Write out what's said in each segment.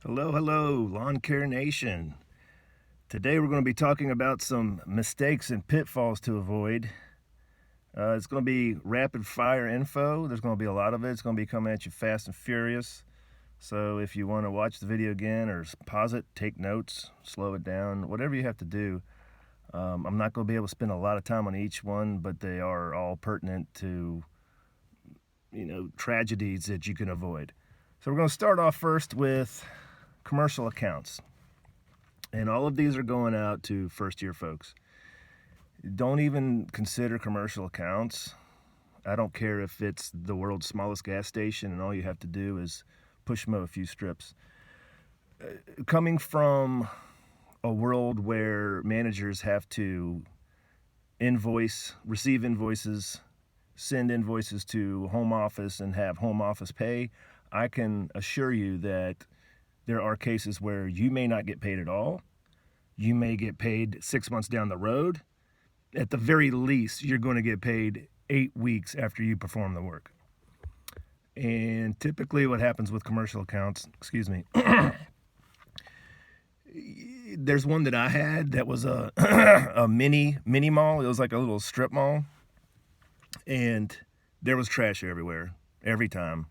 Hello, hello, Lawn Care Nation. Today we're going to be talking about some mistakes and pitfalls to avoid. It's going to be rapid fire info. There's going to be a lot of it. It's going to be coming at you fast and furious. So if you want to watch the video again or pause it, take notes, slow it down, whatever you have to do. I'm not going to be able to spend a lot of time on each one, but they are all pertinent to, tragedies that you can avoid. So we're going to start off first with commercial accounts. And all of these are going out to first year folks. Don't even consider commercial accounts. I don't care if it's the world's smallest gas station and all you have to do is push mow a few strips. Coming from a world where managers have to receive invoices, send invoices to home office and have home office pay, I can assure you that there are cases where you may not get paid at all. You may get paid 6 months down the road. At the very least, you're going to get paid 8 weeks after you perform the work. And typically what happens with commercial accounts, there's one that I had that was a a mini mall. It was like a little strip mall. And there was trash everywhere, every time.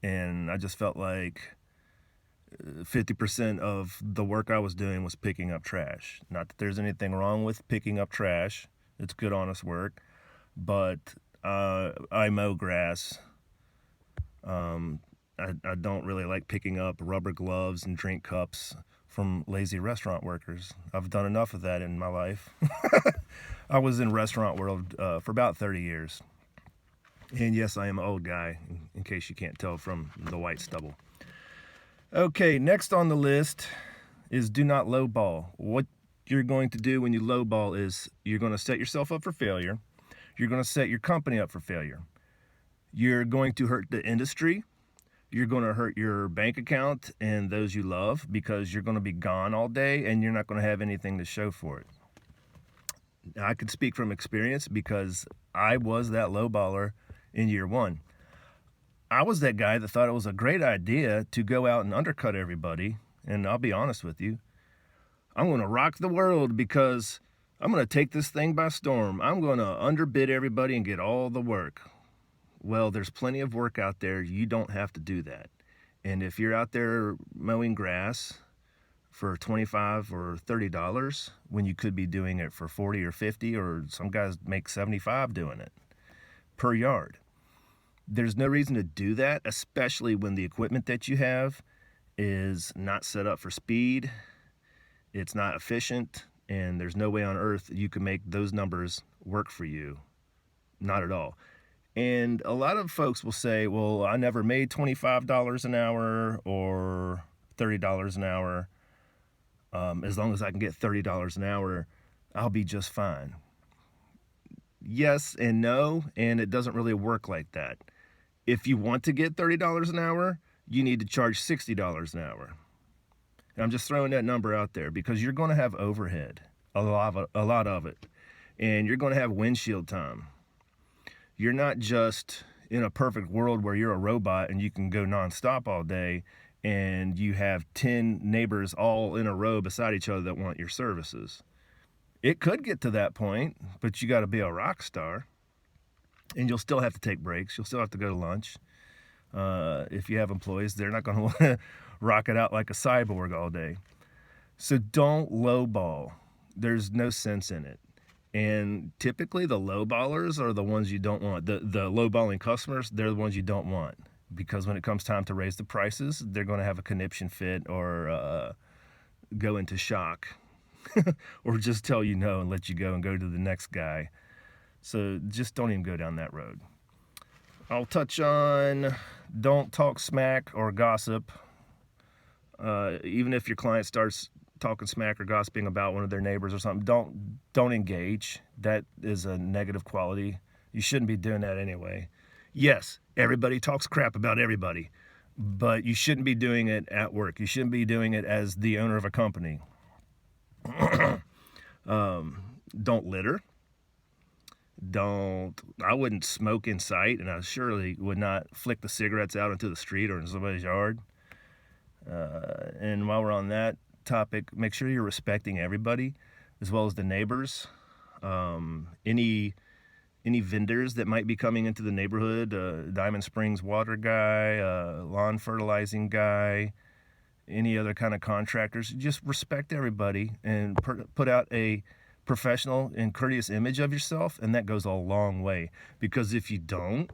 And I just felt like 50% of the work I was doing was picking up trash. Not that there's anything wrong with picking up trash. It's good, honest work. But I mow grass. I don't really like picking up rubber gloves and drink cups from lazy restaurant workers. I've done enough of that in my life. I was in restaurant world for about 30 years. And yes, I am an old guy, in case you can't tell from the white stubble. Okay, next on the list is do not lowball. What you're going to do when you lowball is you're going to set yourself up for failure. You're going to set your company up for failure. You're going to hurt the industry. You're going to hurt your bank account and those you love because you're going to be gone all day and you're not going to have anything to show for it. I could speak from experience because I was that lowballer in year one. I was that guy that thought it was a great idea to go out and undercut everybody. And I'll be honest with you, I'm going to rock the world because I'm going to take this thing by storm. I'm going to underbid everybody and get all the work. Well, there's plenty of work out there. You don't have to do that. And if you're out there mowing grass for $25 or $30 when you could be doing it for 40 or 50, or some guys make 75 doing it per yard. There's no reason to do that, especially when the equipment that you have is not set up for speed, it's not efficient, and there's no way on earth you can make those numbers work for you. Not at all. And a lot of folks will say, well, I never made $25 an hour or $30 an hour. As long as I can get $30 an hour, I'll be just fine. Yes and no, and it doesn't really work like that. If you want to get $30 an hour, you need to charge $60 an hour. And I'm just throwing that number out there because you're going to have overhead, a lot of it, and you're going to have windshield time. You're not just in a perfect world where you're a robot and you can go nonstop all day and you have 10 neighbors all in a row beside each other that want your services. It could get to that point, but you got to be a rock star. And you'll still have to take breaks. You'll still have to go to lunch. If you have employees, they're not going to want to rock it out like a cyborg all day. So don't lowball. There's no sense in it. And typically the lowballers are the ones you don't want. The lowballing customers, they're the ones you don't want. Because when it comes time to raise the prices, they're going to have a conniption fit or go into shock. Or just tell you no and let you go and go to the next guy. So just don't even go down that road. I'll touch on don't talk smack or gossip. Even if your client starts talking smack or gossiping about one of their neighbors or something, don't engage. That is a negative quality. You shouldn't be doing that anyway. Yes, everybody talks crap about everybody, but you shouldn't be doing it at work. You shouldn't be doing it as the owner of a company. Don't litter. I wouldn't smoke in sight, and I surely would not flick the cigarettes out into the street or in somebody's yard. And while we're on that topic, make sure you're respecting everybody, as well as the neighbors. Any vendors that might be coming into the neighborhood, Diamond Springs water guy, lawn fertilizing guy, any other kind of contractors, just respect everybody and put out a professional and courteous image of yourself, and that goes a long way. Because if you don't,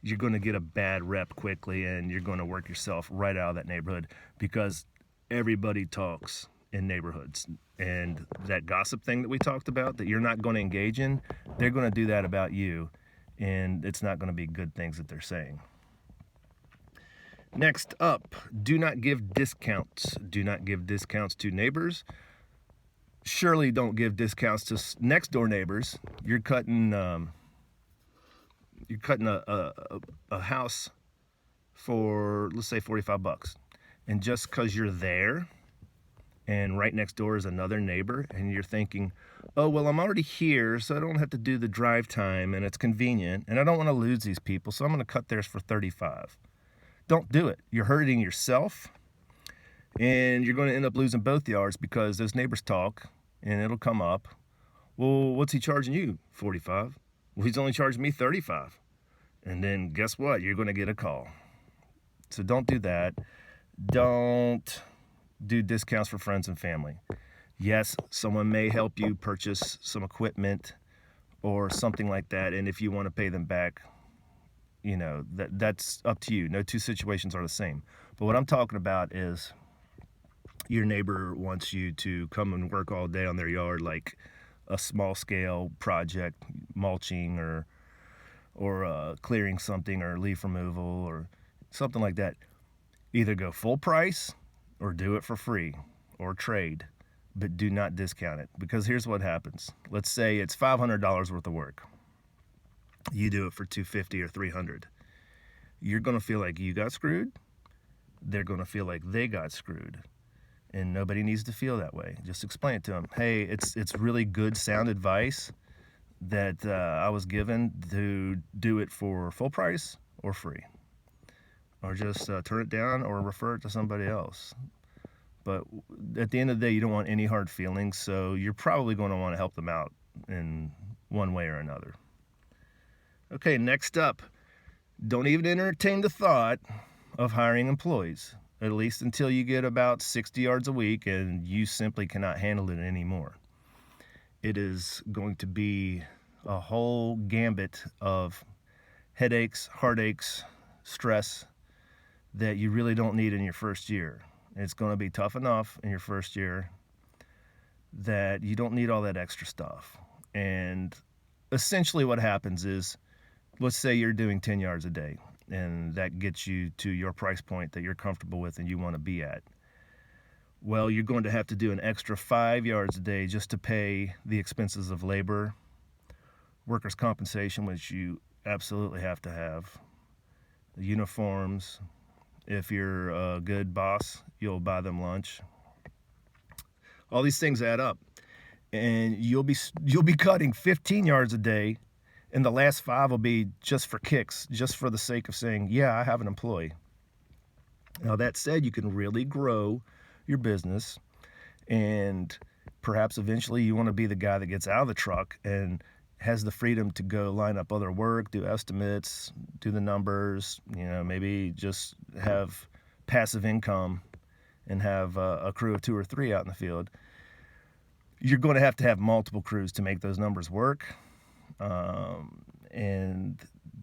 you're going to get a bad rep quickly, and you're going to work yourself right out of that neighborhood, because everybody talks in neighborhoods. And that gossip thing that we talked about that you're not going to engage in, they're going to do that about you, and it's not going to be good things that they're saying. Next up, do not give discounts. Do not give discounts to neighbors. Surely don't give discounts to next door neighbors. You're cutting a house for, let's say, $45, and just because you're there and right next door is another neighbor, and you're thinking, oh, well, I'm already here, so I don't have to do the drive time, and it's convenient, and I don't want to lose these people, so I'm going to cut theirs for $35. Don't do it. You're hurting yourself, and you're going to end up losing both yards, because those neighbors talk, and it'll come up. Well, what's he charging you? $45. Well, he's only charging me $35. And then guess what? You're going to get a call. So don't do that. Don't do discounts for friends and family. Yes, someone may help you purchase some equipment or something like that, and if you want to pay them back, you know, that's up to you. No two situations are the same. But what I'm talking about is your neighbor wants you to come and work all day on their yard, like a small scale project, mulching or clearing something, or leaf removal or something like that. Either go full price or do it for free or trade, but do not discount it, because here's what happens. Let's say it's $500 worth of work. You do it for $250 or $300. You're going to feel like you got screwed. They're going to feel like they got screwed. And nobody needs to feel that way. Just explain it to them. Hey, it's really good sound advice that I was given to do it for full price or free. Or just turn it down or refer it to somebody else. But at the end of the day, you don't want any hard feelings, so you're probably going to want to help them out in one way or another. Okay, next up, don't even entertain the thought of hiring employees, at least until you get about 60 yards a week and you simply cannot handle it anymore. It is going to be a whole gambit of headaches, heartaches, stress that you really don't need in your first year. It's going to be tough enough in your first year that you don't need all that extra stuff. And essentially what happens is, let's say you're doing 10 yards a day, and that gets you to your price point that you're comfortable with and you want to be at. Well, you're going to have to do an extra 5 yards a day just to pay the expenses of labor, workers' compensation, which you absolutely have to have, the uniforms. If you're a good boss, you'll buy them lunch. All these things add up, and you'll be cutting 15 yards a day, and the last 5 will be just for kicks, just for the sake of saying, yeah, I have an employee. Now, that said, you can really grow your business, and perhaps eventually you want to be the guy that gets out of the truck and has the freedom to go line up other work, do estimates, do the numbers, you know, maybe just have passive income and have a crew of 2 or 3 out in the field. You're going to have multiple crews to make those numbers work. And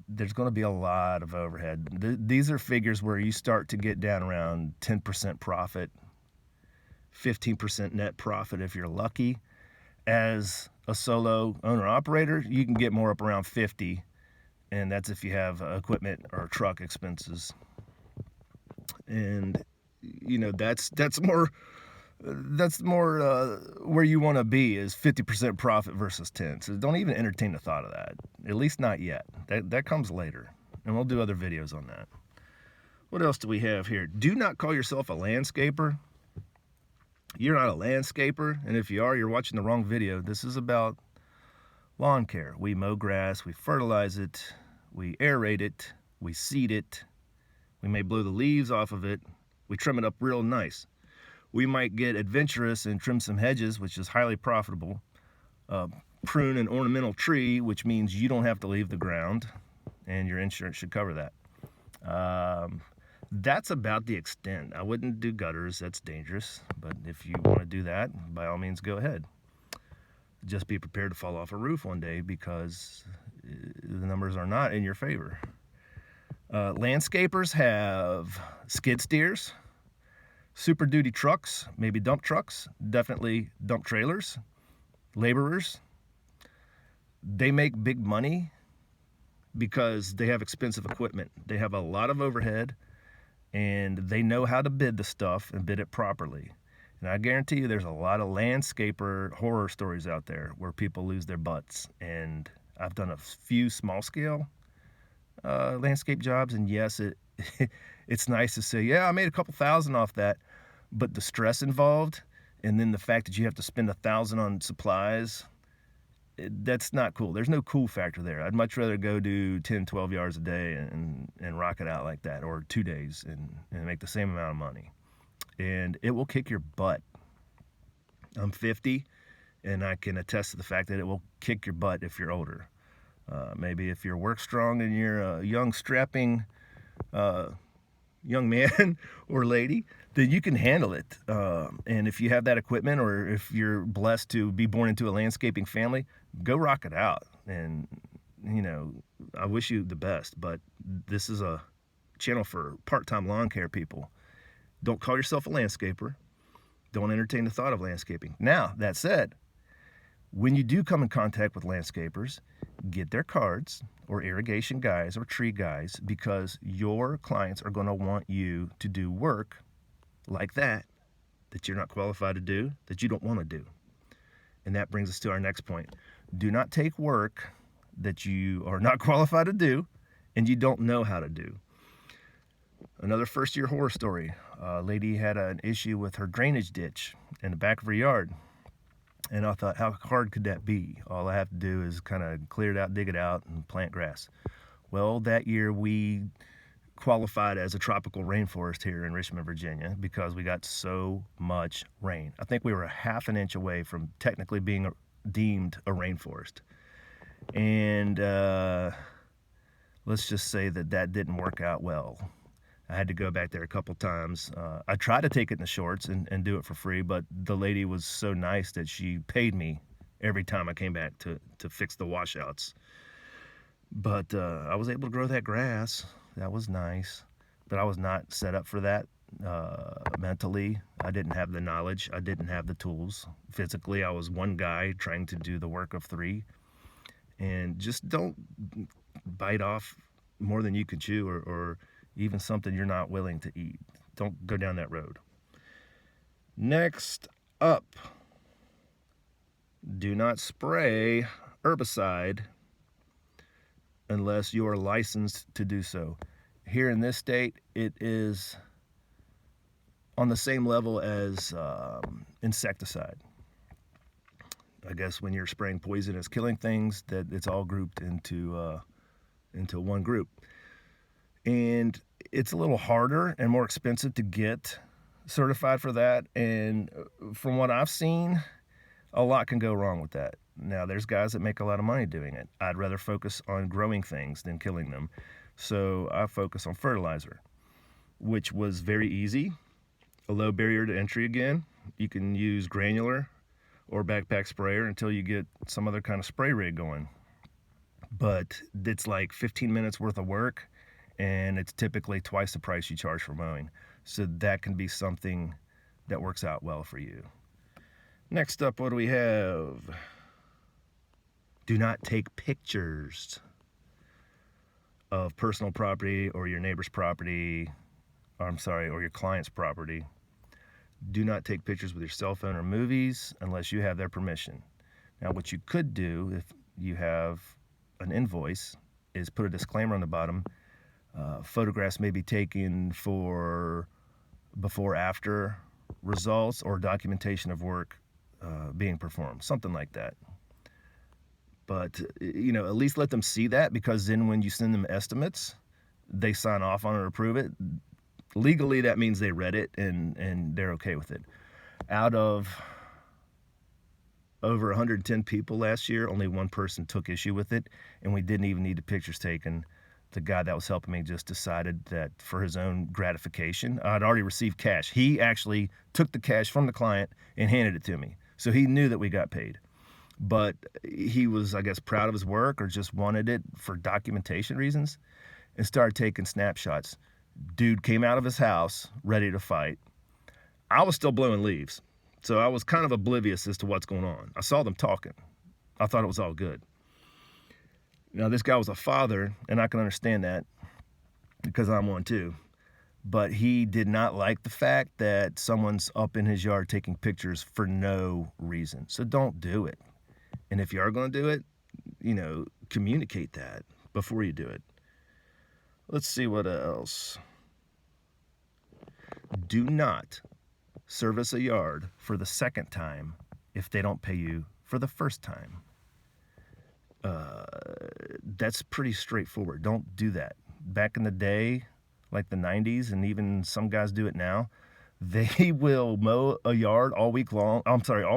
there's going to be a lot of overhead. These are figures where you start to get down around 10% profit, 15% net profit if you're lucky. As a solo owner operator, you can get more up around 50, and that's if you have equipment or truck expenses. And you know, that's more where you want to be, is 50% profit versus 10. So don't even entertain the thought of that, at least not yet. That comes later, and we'll do other videos on that. What else do we have here? Do not call yourself a landscaper. You're not a landscaper, and if you are, you're watching the wrong video. This is about lawn care. We mow grass, we fertilize it, we aerate it, we seed it, we may blow the leaves off of it, We trim it up real nice. We might get adventurous and trim some hedges, which is highly profitable. Prune an ornamental tree, which means you don't have to leave the ground, and your insurance should cover that. That's about the extent. I wouldn't do gutters, that's dangerous, but if you want to do that, by all means go ahead. Just be prepared to fall off a roof one day, because the numbers are not in your favor. Landscapers have skid steers, super duty trucks, maybe dump trucks, definitely dump trailers, laborers. They make big money because they have expensive equipment. They have a lot of overhead, and they know how to bid the stuff and bid it properly. And I guarantee you there's a lot of landscaper horror stories out there where people lose their butts. And I've done a few small scale landscape jobs, and yes, it's nice to say, yeah, I made a couple thousand off that, but the stress involved, and then the fact that you have to spend $1,000 on supplies, that's not cool. There's no cool factor there. I'd much rather go do 10, 12 yards a day and rock it out like that, or 2 days and make the same amount of money. And it will kick your butt. I'm 50, and I can attest to the fact that it will kick your butt if you're older. Maybe if you're work strong and you're a young, strapping young man or lady, then you can handle it. And if you have that equipment, or if you're blessed to be born into a landscaping family, go rock it out. And, you know, I wish you the best, but this is a channel for part-time lawn care people. Don't call yourself a landscaper. Don't entertain the thought of landscaping. Now, that said, when you do come in contact with landscapers, get their cards, or irrigation guys or tree guys, because your clients are going to want you to do work like that you're not qualified to do, that you don't want to do. And that brings us to our next point. Do not take work that you are not qualified to do and you don't know how to do. Another first-year horror story. A lady had an issue with her drainage ditch in the back of her yard. And I thought, how hard could that be? All I have to do is kind of clear it out, dig it out, and plant grass. Well, that year we qualified as a tropical rainforest here in Richmond, Virginia, because we got so much rain. I think we were a half an inch away from technically being deemed a rainforest. And let's just say that didn't work out well. I had to go back there a couple times. I tried to take it in the shorts and do it for free, but the lady was so nice that she paid me every time I came back to fix the washouts. But I was able to grow that grass. That was nice. But I was not set up for that mentally. I didn't have the knowledge. I didn't have the tools. Physically, I was one guy trying to do the work of 3. And just don't bite off more than you can chew, or even something you're not willing to eat. Don't go down that road. Next up, do not spray herbicide unless you are licensed to do so. Here in this state, it is on the same level as insecticide. I guess when you're spraying poisonous killing things, that it's all grouped into one group. And it's a little harder and more expensive to get certified for that. And from what I've seen, a lot can go wrong with that. Now, there's guys that make a lot of money doing it. I'd rather focus on growing things than killing them. So I focus on fertilizer, which was very easy. A low barrier to entry again. You can use granular or backpack sprayer until you get some other kind of spray rig going. But it's like 15 minutes worth of work, and it's typically twice the price you charge for mowing. So that can be something that works out well for you. Next up, what do we have? Do not take pictures of personal property or your neighbor's property, or your client's property. Do not take pictures with your cell phone or movies unless you have their permission. Now, what you could do if you have an invoice is put a disclaimer on the bottom. Photographs may be taken for before-after results or documentation of work being performed, something like that. But, you know, at least let them see that, because then when you send them estimates, they sign off on it or approve it. legally, that means they read it and they're okay with it. Out of over 110 people last year, only one person took issue with it, and we didn't even need the pictures taken. The guy that was helping me just decided that for his own gratification, I'd already received cash. He actually took the cash from the client and handed it to me. So he knew that we got paid. But he was, I guess, proud of his work or just wanted it for documentation reasons and started taking snapshots. Dude came out of his house ready to fight. I was still blowing leaves. So I was kind of oblivious as to what's going on. I saw them talking. I thought it was all good. Now, this guy was a father, and I can understand that because I'm one too. But he did not like the fact that someone's up in his yard taking pictures for no reason. So don't do it. And if you are going to do it, communicate that before you do it. Let's see what else. Do not service a yard for the second time if they don't pay you for the first time. That's pretty straightforward. Don't do that. Back in the day, like the 90s, and even some guys do it now, they will mow a yard all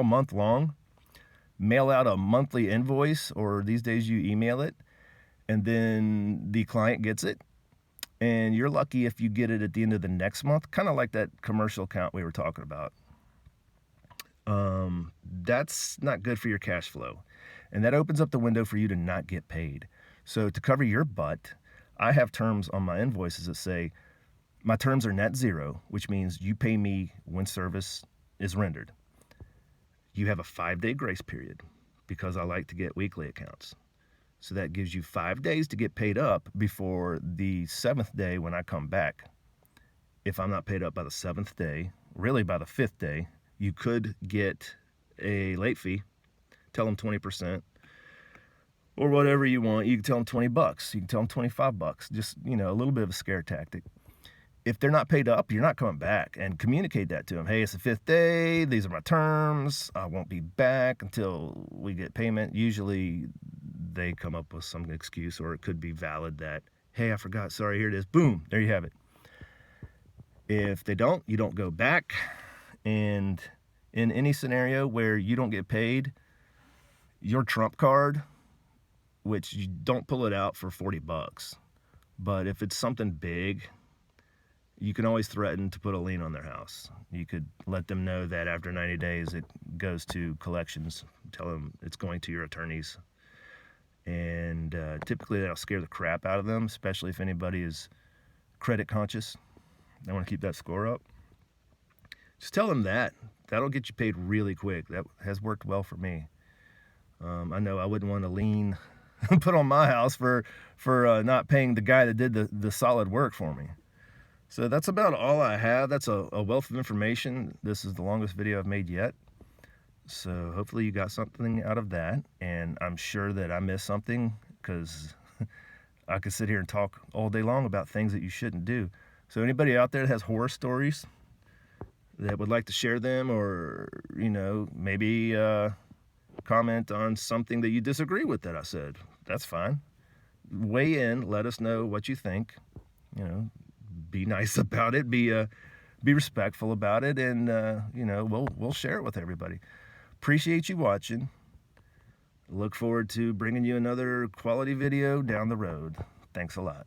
month long, mail out a monthly invoice, or these days you email it, and then the client gets it. And you're lucky if you get it at the end of the next month, kind of like that commercial account we were talking about. That's not good for your cash flow. And that opens up the window for you to not get paid. So to cover your butt, I have terms on my invoices that say, my terms are net zero, which means you pay me when service is rendered. You have a 5-day grace period because I like to get weekly accounts. So that gives you 5 days to get paid up before the 7th day when I come back. If I'm not paid up by the 7th day, really by the 5th day, you could get a late fee. Tell them 20% or whatever you want. You can tell them $20. You can tell them $25. Just, a little bit of a scare tactic. If they're not paid up, you're not coming back, and communicate that to them. Hey, it's the 5th day. These are my terms. I won't be back until we get payment. Usually they come up with some excuse, or it could be valid that, hey, I forgot. Sorry, here it is. Boom. There you have it. If they don't, you don't go back. And in any scenario where you don't get paid, your trump card, which you don't pull it out for $40, but if it's something big, you can always threaten to put a lien on their house. You could let them know that after 90 days it goes to collections. Tell them it's going to your attorneys. And typically that'll scare the crap out of them, especially if anybody is credit conscious. They want to keep that score up. Just tell them that. That'll get you paid really quick. That has worked well for me. I know I wouldn't want to lien put on my house for not paying the guy that did the solid work for me. So that's about all I have. That's a wealth of information. This is the longest video I've made yet. So hopefully you got something out of that. And I'm sure that I missed something, because I could sit here and talk all day long about things that you shouldn't do. So anybody out there that has horror stories that would like to share them, or, maybe comment on something that you disagree with that I said, that's fine. Weigh in, let us know what you think. Be nice about it, be respectful about it, and we'll share it with everybody. Appreciate you watching. Look forward to bringing you another quality video down the road. Thanks a lot.